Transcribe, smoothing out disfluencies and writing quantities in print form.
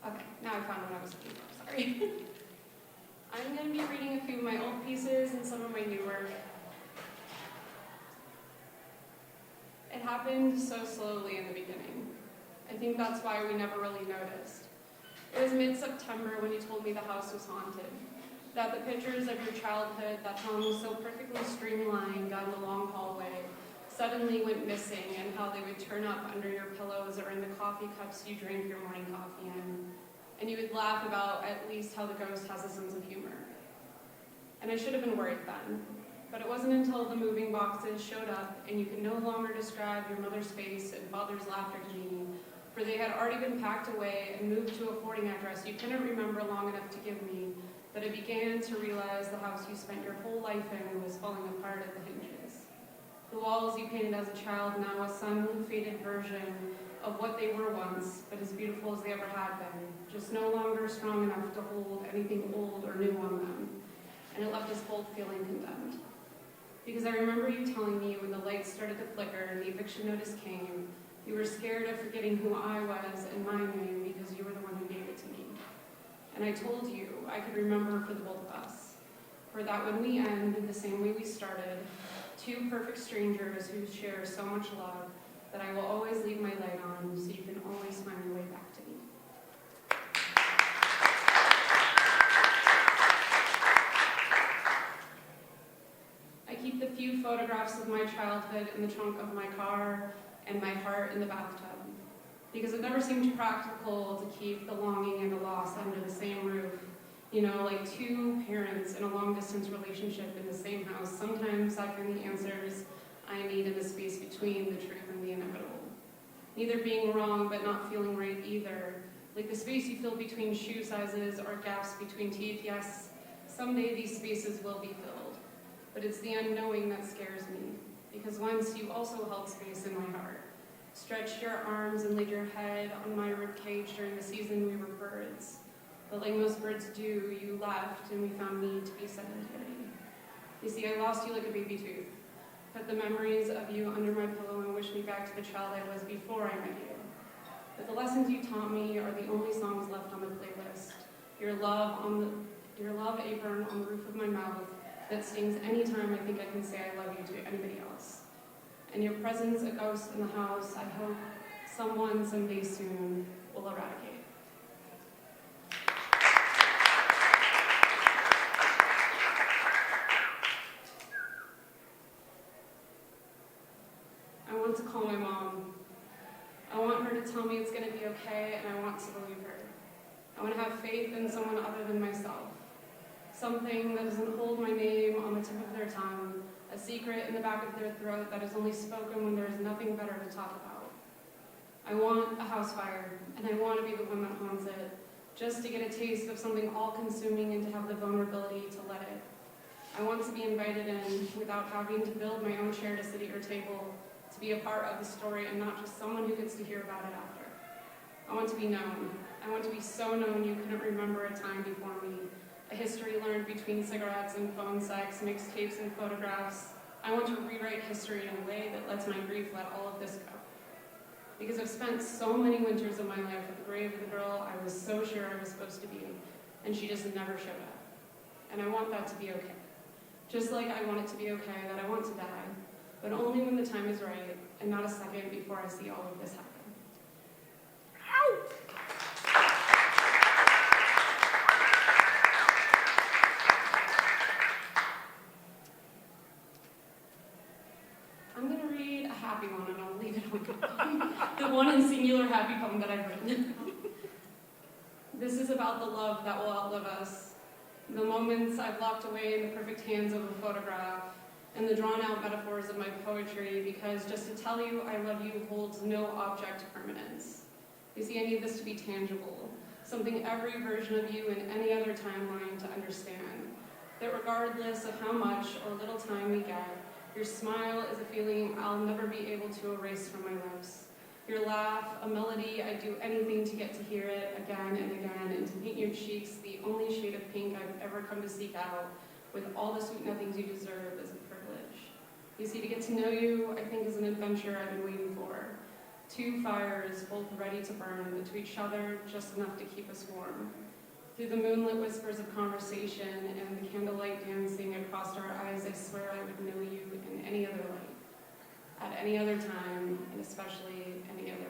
Okay, now I found what I was looking for, sorry. I'm going to be reading a few of my old pieces and some of my newer. It happened so slowly in the beginning. I think that's why we never really noticed. It was mid-September when you told me the house was haunted, that the pictures of your childhood that hung so perfectly streamlined down the long hallway suddenly went missing, and how they would turn up under your pillows or in the coffee cups you drank your morning coffee in. And you would laugh about at least how the ghost has a sense of humor. And I should have been worried then, but it wasn't until the moving boxes showed up and you could no longer describe your mother's face and father's laughter to me, for they had already been packed away and moved to a forwarding address you couldn't remember long enough to give me, that I began to realize the house you spent your whole life in was falling apart at the hinges. The walls you painted as a child, now a sun-faded version of what they were once, but as beautiful as they ever had been, just no longer strong enough to hold anything old or new on them. And it left us both feeling condemned. Because I remember you telling me when the lights started to flicker and the eviction notice came, you were scared of forgetting who I was and my name because you were the one who gave it to me. And I told you I could remember for the both of us. For that when we end the same way we started, two perfect strangers who share so much love, that I will always leave my light on so you can always find your way back to me. I keep the few photographs of my childhood in the trunk of my car and my heart in the bathtub, because it never seemed practical to keep the longing and the loss under the same roof. You know, like two parents in a long-distance relationship in the same house. Sometimes I find the answers I need in the space between the truth and the inevitable. Neither being wrong, but not feeling right either. Like the space you fill between shoe sizes or gaps between teeth. Yes, someday these spaces will be filled. But it's the unknowing that scares me, because once you also held space in my heart. Stretched your arms and laid your head on my ribcage during the season we were birds. But like most birds do, you left and we found me to be sedentary. You see, I lost you like a baby tooth. Put the memories of you under my pillow and wished me back to the child I was before I met you. But the lessons you taught me are the only songs left on the playlist. Your love apron on the roof of my mouth that stings anytime I think I can say I love you to anybody else. And your presence, a ghost in the house, I hope someone someday soon will eradicate. I want to call my mom. I want her to tell me it's going to be okay, and I want to believe her. I want to have faith in someone other than myself. Something that doesn't hold my name on the tip of their tongue, a secret in the back of their throat that is only spoken when there is nothing better to talk about. I want a house fire, and I want to be the one that haunts it, just to get a taste of something all-consuming and to have the vulnerability to let it. I want to be invited in without having to build my own chair to sit at your table, to be a part of the story and not just someone who gets to hear about it after. I want to be known. I want to be so known you couldn't remember a time before me, a history learned between cigarettes and phone sex, mixtapes and photographs. I want to rewrite history in a way that lets my grief let all of this go. Because I've spent so many winters of my life at the grave of the girl I was so sure I was supposed to be, and she just never showed up. And I want that to be okay. Just like I want it to be okay that I want to die, but only when the time is right, and not a second before I see all of this happen. I'm going to read a happy one, and I'll leave it on the one in singular happy poem that I've written. This is about the love that will outlive us, the moments I've locked away in the perfect hands of a photograph, and the drawn-out metaphors of my poetry, because just to tell you I love you holds no object permanence. You see, I need this to be tangible, something every version of you in any other timeline to understand, that regardless of how much or little time we get, your smile is a feeling I'll never be able to erase from my lips. Your laugh, a melody, I'd do anything to get to hear it again and again, and to paint your cheeks the only shade of pink I've ever come to seek out, with all the sweet nothings you deserve is a privilege. You see, to get to know you, I think, is an adventure I've been waiting for. Two fires, both ready to burn, but to each other just enough to keep us warm. Through the moonlit whispers of conversation and the candlelight dancing across our eyes, I swear I would know you in any other light, at any other time, and especially any other